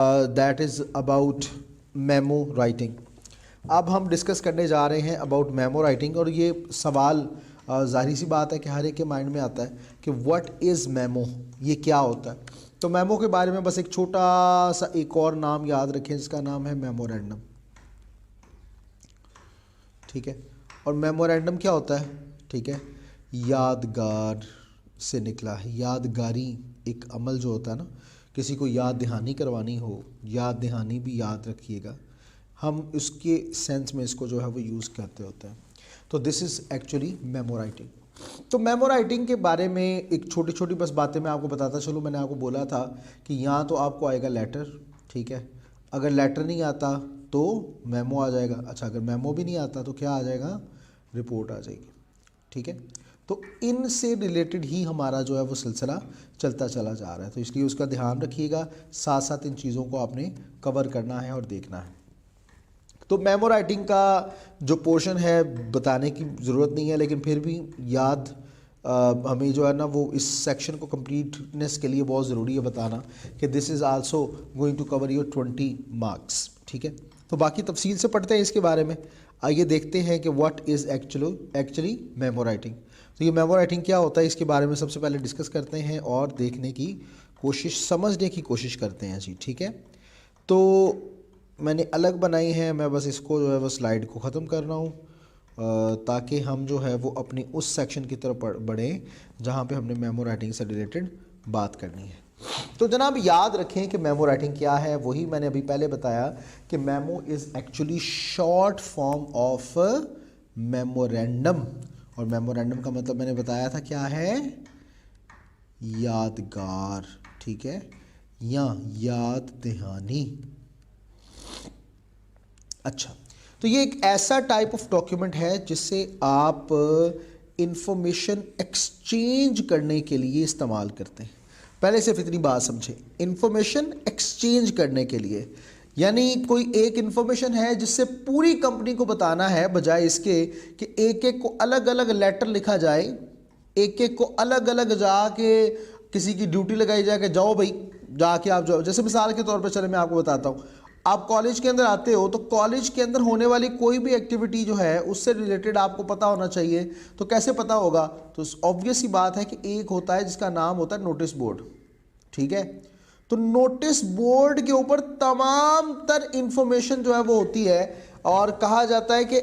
That is about memo writing. अब हम discuss करने जा रहे हैं अबाउट मेमो राइटिंग। और ये सवाल जाहिर सी बात है कि हर एक के माइंड में आता है कि व्हाट इज़ मेमो, ये क्या होता है। तो मेमो के बारे में बस एक छोटा सा एक और नाम याद रखें जिसका नाम है मेमोरेंडम। ठीक है, और मेमोरेंडम क्या होता है? ठीक है, यादगार से निकला है। यादगारी एक अमल जो होता है ना, किसी को याद दहानी करवानी हो, याद दहानी भी याद रखिएगा, हम उसके सेंस में इसको जो है वो यूज़ करते होते हैं। तो this is actually memo writing. तो मेमो राइटिंग के बारे में एक छोटी छोटी बस बातें मैं आपको बताता चलूँ। मैंने आपको बोला था कि यहाँ तो आपको आएगा लेटर, ठीक है, अगर लेटर नहीं आता तो मेमो आ जाएगा। अच्छा, अगर मेमो भी नहीं आता तो क्या आ जाएगा? रिपोर्ट आ जाएगी। ठीक है, तो इनसे रिलेटेड ही हमारा जो है वो सिलसिला चलता चला जा रहा है। तो इसलिए उसका ध्यान रखिएगा, साथ साथ इन चीज़ों को आपने कवर करना है और देखना है। तो मेमो राइटिंग का जो पोर्शन है बताने की ज़रूरत नहीं है, लेकिन फिर भी याद हमें जो है ना वो इस सेक्शन को कंप्लीटनेस के लिए बहुत ज़रूरी है बताना कि this is also going to cover your 20 marks. ठीक है, तो बाकी तफसील से पढ़ते हैं इसके बारे में। आइए देखते हैं कि what is actually memo writing. तो ये मेमो राइटिंग क्या होता है इसके बारे में सबसे पहले डिस्कस करते हैं और देखने की कोशिश, समझने की कोशिश करते हैं जी। ठीक है, तो मैंने अलग बनाई है, मैं बस इसको जो है वो स्लाइड को ख़त्म कर रहा हूँ ताकि हम जो है वो अपनी उस सेक्शन की तरफ बढ़ें जहाँ पे हमने मेमो राइटिंग से रिलेटेड बात करनी है। तो जनाब याद रखें कि मेमो राइटिंग क्या है। वही मैंने अभी पहले बताया कि memo is actually short form of memorandum. और मेमोरेंडम का मतलब मैंने बताया था क्या है? यादगार। ठीक है, या याद दहानी। अच्छा, तो ये एक ऐसा टाइप ऑफ डॉक्यूमेंट है जिससे आप इंफॉर्मेशन एक्सचेंज करने के लिए इस्तेमाल करते हैं। पहले सिर्फ इतनी बात समझें, इंफॉर्मेशन एक्सचेंज करने के लिए, यानी कोई एक इंफॉर्मेशन है जिससे पूरी कंपनी को बताना है, बजाय इसके कि एक एक को अलग अलग लेटर लिखा जाए, एक एक को अलग अलग जाके किसी की ड्यूटी लगाई जाए कि जाओ भाई जाके आप जाओ। जैसे मिसाल के तौर पर चले मैं आपको बताता हूँ, आप कॉलेज के अंदर आते हो तो कॉलेज के अंदर होने वाली कोई भी एक्टिविटी जो है उससे रिलेटेड आपको पता होना चाहिए। तो कैसे पता होगा? तो ऑब्वियस ही बात है कि एक होता है जिसका नाम होता है नोटिस बोर्ड। ठीक है, तो नोटिस बोर्ड के ऊपर तमाम तर इंफॉर्मेशन जो है वो होती है। और कहा जाता है कि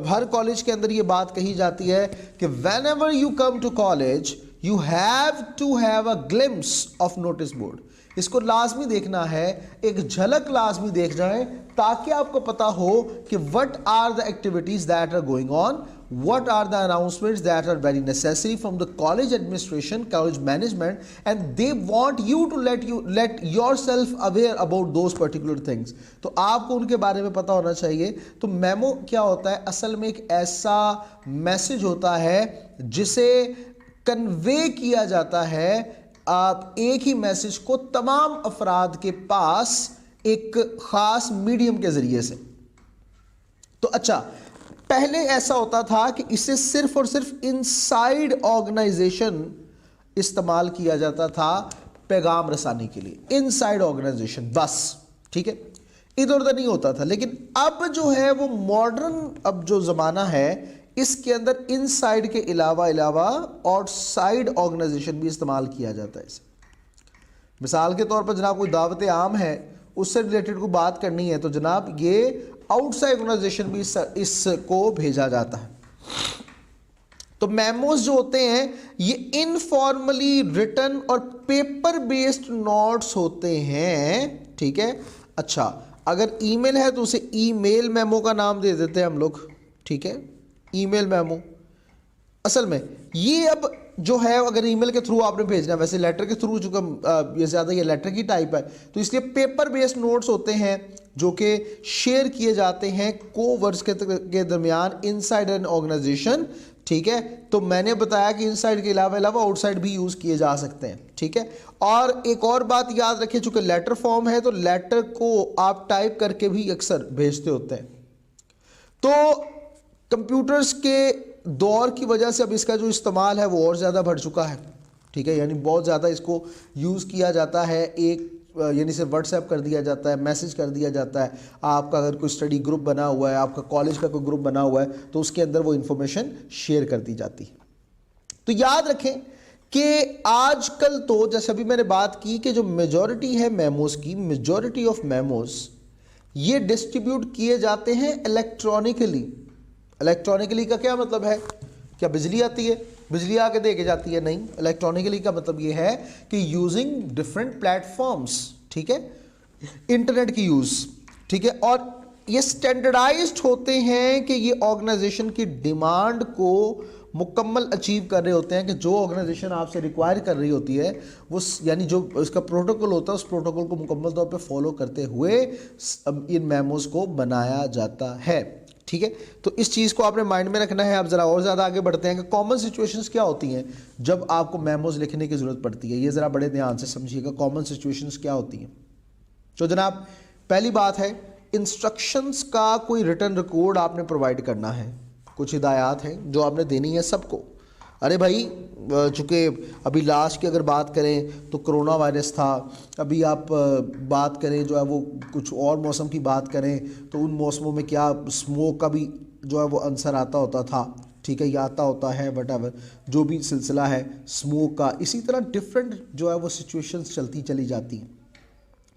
हर कॉलेज के अंदर ये बात कही जाती है कि whenever you come to college you have to have a glimpse of notice board. इसको लाजमी देखना है, एक झलक लाजमी देख जाए ताकि आपको पता हो कि what are the activities that are going on, what are the announcements that are very necessary from the college administration, college management, and they want you to let yourself aware about those particular things. तो आपको उनके बारे में पता होना चाहिए। तो memo क्या होता है? असल में एक ऐसा मैसेज होता है जिसे कन्वे किया जाता है, आप एक ही मैसेज को तमाम अफराद के पास एक खास मीडियम के जरिए से। तो अच्छा, पहले ऐसा होता था कि इसे सिर्फ और सिर्फ इनसाइड ऑर्गेनाइजेशन इस्तेमाल किया जाता था पैगाम रसानी के लिए, इनसाइड ऑर्गेनाइजेशन बस। ठीक है, इधर उधर नहीं होता था। लेकिन अब जो है वो मॉडर्न, अब जो ज़माना है इसके अंदर इनसाइड के अलावा आउटसाइड ऑर्गेनाइजेशन भी इस्तेमाल किया जाता है इसे। मिसाल के तौर पर जनाब कोई दावत आम है, उससे रिलेटेड कोई बात करनी है तो जनाब ये आउटसाइड ऑर्गेनाइजेशन भी इसको भेजा जाता है। तो मेमोज जो होते हैं ये इनफॉर्मली रिटन और पेपर बेस्ड नोट्स होते हैं। ठीक है, अच्छा अगर ईमेल है तो उसे ईमेल मेमो का नाम दे देते हैं हम लोग। ठीक है, ईमेल मेमो। असल में ये अब जो है अगर ईमेल के थ्रू आपने भेजना है, वैसे लेटर के थ्रू चूंकि ये ज़्यादा ये लेटर की टाइप है तो इसलिए पेपर बेस्ड नोट्स होते हैं जो कि शेयर किए जाते हैं कोवर्स के दरमियान इनसाइड एन ऑर्गेनाइजेशन। ठीक है, तो मैंने बताया कि इनसाइड के अलावा आउटसाइड भी यूज़ किए जा सकते हैं। ठीक है, और एक और बात याद रखें, चूंकि लेटर फॉर्म है तो लेटर को आप टाइप करके भी अक्सर भेजते होते हैं। तो कंप्यूटर्स के दौर की वजह से अब इसका जो इस्तेमाल है वो और ज़्यादा बढ़ चुका है। ठीक है, यानी बहुत ज़्यादा इसको यूज़ किया जाता है। एक यानी सिर्फ व्हाट्सएप कर दिया जाता है, मैसेज कर दिया जाता है। आपका अगर कोई स्टडी ग्रुप बना हुआ है, आपका कॉलेज का कोई ग्रुप बना हुआ है, तो उसके अंदर वो इन्फॉर्मेशन शेयर कर दी जाती है। तो याद रखें कि आजकल तो जैसे अभी मैंने बात की कि जो मेजॉरिटी है मेमोज की, मेजॉरिटी ऑफ मेमोज ये डिस्ट्रीब्यूट किए जाते हैं इलेक्ट्रॉनिकली। इलेक्ट्रॉनिकली का क्या मतलब है? क्या बिजली आती है, बिजली आके दे के जाती है? नहीं। इलेक्ट्रॉनिकली का मतलब ये है कि यूजिंग डिफरेंट प्लेटफॉर्म्स, ठीक है, इंटरनेट की यूज, ठीक है, और ये स्टैंडर्डाइज्ड होते हैं कि ये ऑर्गेनाइजेशन की डिमांड को मुकम्मल अचीव कर रहे होते हैं कि जो ऑर्गेनाइजेशन आपसे रिक्वायर कर रही होती है वो, यानी जो इसका प्रोटोकॉल होता है उस प्रोटोकॉल को मुकम्मल तौर पे फॉलो करते हुए इन मेमोज को बनाया जाता है, ठीक है। तो इस चीज़ को आपने माइंड में रखना है। अब ज़रा और ज़्यादा आगे बढ़ते हैं कि कॉमन सिचुएशंस क्या होती हैं जब आपको मेमोज लिखने की ज़रूरत पड़ती है। ये ज़रा बड़े ध्यान से समझिएगा, कॉमन सिचुएशंस क्या होती हैं। तो जनाब पहली बात है, इंस्ट्रक्शंस का कोई रिटन रिकॉर्ड आपने प्रोवाइड करना है। कुछ हिदायत हैं जो आपने देनी है सबको। अरे भाई, चूँकि अभी लास्ट की अगर बात करें तो कोरोना वायरस था, अभी आप बात करें जो है वो कुछ और मौसम की बात करें तो उन मौसमों में क्या स्मोक का भी जो है वो आंसर आता होता था, ठीक है, या आता होता है, वट जो भी सिलसिला है स्मोक का। इसी तरह डिफरेंट जो है वो सिचुएशंस चलती चली जाती हैं,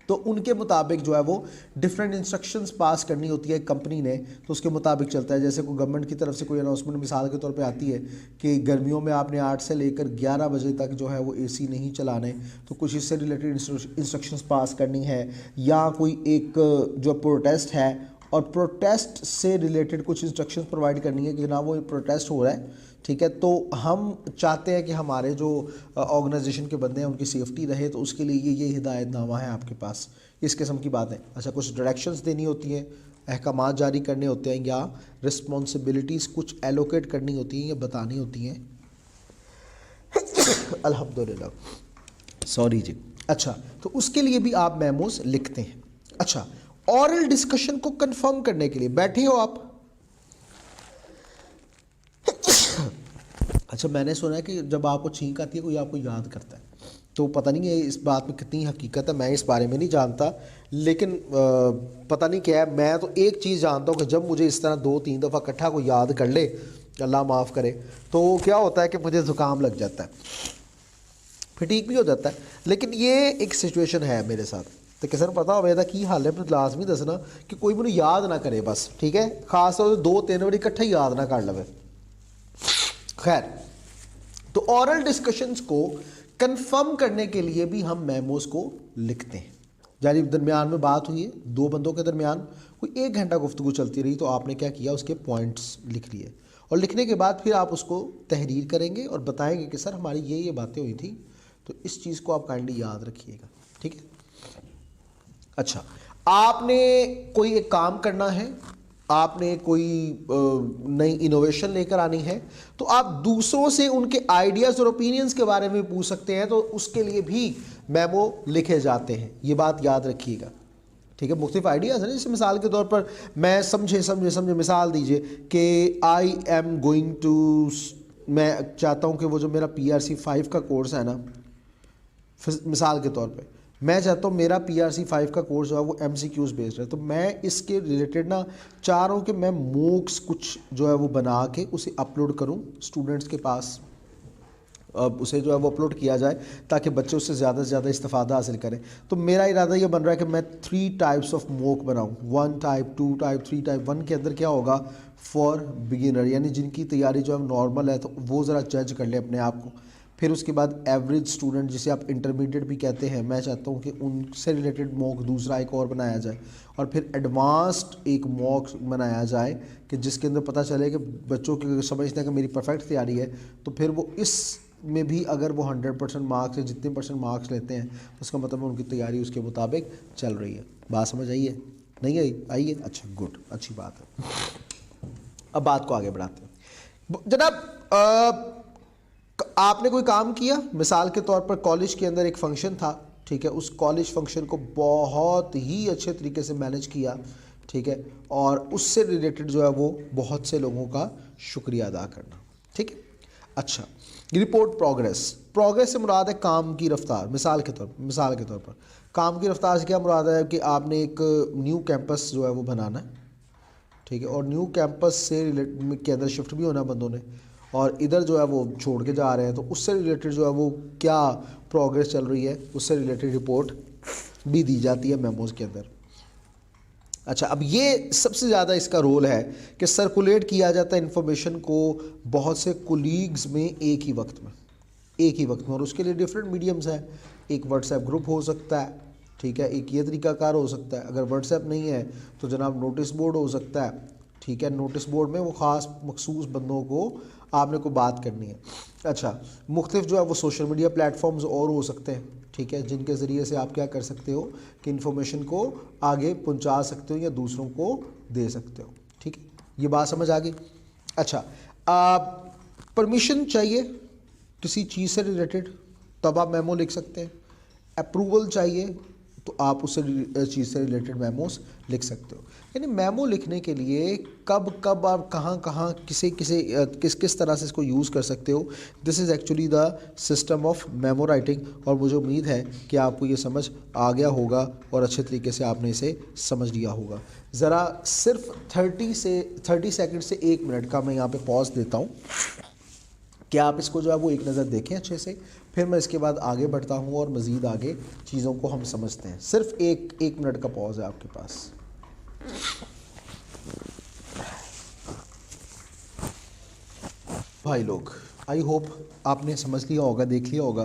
तो उनके मुताबिक जो है वो डिफरेंट इंस्ट्रक्शंस पास करनी होती है कंपनी ने, तो उसके मुताबिक चलता है। जैसे कोई गवर्नमेंट की तरफ से कोई अनाउंसमेंट मिसाल के तौर पे आती है कि गर्मियों में आपने 8 से लेकर 11 बजे तक जो है वो एसी नहीं चलाने, तो कुछ इससे रिलेटेड इंस्ट्रक्शंस पास करनी है। या कोई एक जो प्रोटेस्ट है और प्रोटेस्ट से रिलेटेड कुछ इंस्ट्रक्शंस प्रोवाइड करनी है कि ना वो प्रोटेस्ट हो रहा है, ठीक है, तो हम चाहते हैं कि हमारे जो ऑर्गेनाइजेशन के बंदे हैं उनकी सेफ्टी रहे, तो उसके लिए ये हिदायतनामा है आपके पास, इस किस्म की बातें। अच्छा, कुछ डायरेक्शंस देनी होती हैं, अहकामात जारी करने होते हैं, या रिस्पॉन्सिबिलिटीज़ कुछ एलोकेट करनी होती हैं या बतानी होती हैं। अल्हम्दुलिल्लाह, सॉरी जी। अच्छा, तो उसके लिए भी आप मेमोज लिखते हैं। अच्छा, ऑरल डिस्कशन को कंफर्म करने के लिए बैठे हो आप। अच्छा, मैंने सुना है कि जब आपको छींक आती है कोई आपको याद करता है, तो पता नहीं है इस बात में कितनी हकीकत है, मैं इस बारे में नहीं जानता, लेकिन पता नहीं क्या है। मैं तो एक चीज़ जानता हूँ कि जब मुझे इस तरह 2-3 दफ़ा इकट्ठा कोई याद कर ले, अल्लाह माफ़ करे, तो क्या होता है कि मुझे ज़ुकाम लग जाता है, फिर ठीक भी हो जाता है। लेकिन ये एक सिचुएशन है मेरे साथ, तो किसी ने पता होगा की हाल है, लाजमी दसना कि कोई मुझे याद ना करे बस, ठीक है, खास तौर पर 2-3 बार इकट्ठा याद ना कर लवे। खैर, तो ऑरल डिस्कशंस को कंफर्म करने के लिए भी हम मेमोज को लिखते हैं। यानी दरमियान में बात हुई है, 2 बंदों के दरमियान कोई 1 घंटा गुफ्तगू चलती रही, तो आपने क्या किया, उसके पॉइंट्स लिख लिए, और लिखने के बाद फिर आप उसको तहरीर करेंगे और बताएंगे कि सर हमारी ये बातें हुई थी, तो इस चीज़ को आप काइंडली याद रखिएगा, ठीक है। अच्छा, आपने कोई एक काम करना है, आपने कोई नई इनोवेशन लेकर आनी है, तो आप दूसरों से उनके आइडियाज़ और ओपिनियंस के बारे में पूछ सकते हैं, तो उसके लिए भी मेमो लिखे जाते हैं। ये बात याद रखिएगा, ठीक है। मुख्तलिफ आइडियाज़ हैं, जैसे मिसाल के तौर पर मैं समझे मिसाल दीजिए कि आई एम गोइंग टू, मैं चाहता हूँ कि वो जो मेरा PRC 5 का कोर्स है ना, मिसाल के तौर पे मैं चाहता हूँ मेरा PRC 5 का कोर्स जो है वो MCQs बेस्ड है, तो मैं इसके रिलेटेड ना चाह रहा हूँ कि मैं मूक्स कुछ जो है वो बना के उसे अपलोड करूँ स्टूडेंट्स के पास, उसे जो है वो अपलोड किया जाए ताकि बच्चे उससे ज़्यादा से ज़्यादा इस्तेफादा हासिल करें। तो मेरा इरादा ये बन रहा है कि मैं 3 टाइप्स ऑफ मूक बनाऊँ, 1 टाइप, 2 टाइप, 3 टाइप। 1 के अंदर क्या होगा, फॉर बिगिनर, यानी जिनकी तैयारी जो है नॉर्मल है, तो वो ज़रा जज कर ले अपने आप को। फिर उसके बाद एवरेज स्टूडेंट, जिसे आप इंटरमीडिएट भी कहते हैं, मैं चाहता हूँ कि उनसे रिलेटेड मॉक दूसरा एक और बनाया जाए, और फिर एडवांस्ड एक मॉक बनाया जाए कि जिसके अंदर पता चले कि बच्चों की समझते हैं कि मेरी परफेक्ट तैयारी है, तो फिर वो इस में भी अगर वो 100% मार्क्स या जितने % मार्क्स लेते हैं, तो उसका मतलब उनकी तैयारी उसके मुताबिक चल रही है। बात समझ आई है? नहीं आई है? अच्छा, गुड, अच्छी बात है। अब बात को आगे बढ़ाते हैं। जनाब, आपने कोई काम किया, मिसाल के तौर पर कॉलेज के अंदर एक फंक्शन था, ठीक है, उस कॉलेज फंक्शन को बहुत ही अच्छे तरीके से मैनेज किया, ठीक है, और उससे रिलेटेड जो है वो बहुत से लोगों का शुक्रिया अदा करना, ठीक है। अच्छा, रिपोर्ट प्रोग्रेस, प्रोग्रेस से मुराद है काम की रफ्तार। मिसाल के तौर पर काम की रफ्तार से क्या मुराद है कि आपने एक न्यू कैंपस जो है वो बनाना है, ठीक है, और न्यू कैंपस से रिलेटेड के अंदर शिफ्ट भी होना है बंदों ने, और इधर जो है वो छोड़ के जा रहे हैं, तो उससे रिलेटेड जो है वो क्या प्रोग्रेस चल रही है उससे रिलेटेड रिपोर्ट भी दी जाती है मेमोज़ के अंदर। अच्छा, अब ये सबसे ज़्यादा इसका रोल है कि सर्कुलेट किया जाता है इन्फॉर्मेशन को बहुत से कोलीग्स में एक ही वक्त में, और उसके लिए डिफरेंट मीडियम्स हैं। एक व्हाट्सएप ग्रुप हो सकता है, ठीक है, एक ये तरीकाकार हो सकता है। अगर व्हाट्सएप नहीं है तो जनाब नोटिस बोर्ड हो सकता है, ठीक है, नोटिस बोर्ड में वो ख़ास मखसूस बंदों को आपने को बात करनी है। अच्छा, मुख्तलिफ जो है वो सोशल मीडिया प्लेटफॉर्म्स और हो सकते हैं, ठीक है, जिनके ज़रिए से आप क्या कर सकते हो कि इन्फॉर्मेशन को आगे पहुंचा सकते हो या दूसरों को दे सकते हो, ठीक है, ये बात समझ आ गई। अच्छा, परमिशन चाहिए किसी चीज़ से रिलेटेड तब आप मेमो लिख सकते हैं। अप्रूवल चाहिए तो आप उससे चीज़ से रिलेटेड मेमोस लिख सकते हो। यानी मेमो लिखने के लिए कब आप कहाँ किस किस तरह से इसको यूज़ कर सकते हो, this is actually the system of memo writing. और मुझे उम्मीद है कि आपको ये समझ आ गया होगा और अच्छे तरीके से आपने इसे समझ लिया होगा। ज़रा सिर्फ 30 सेकंड से 1 मिनट का मैं यहाँ पे पॉज देता हूँ कि आप इसको जो है वो एक नज़र देखें अच्छे से, फिर मैं इसके बाद आगे बढ़ता हूँ और मज़ीद आगे चीज़ों को हम समझते हैं। सिर्फ एक मिनट का पॉज है आपके पास। भाई लोग, आई होप आपने समझ लिया होगा, देख लिया होगा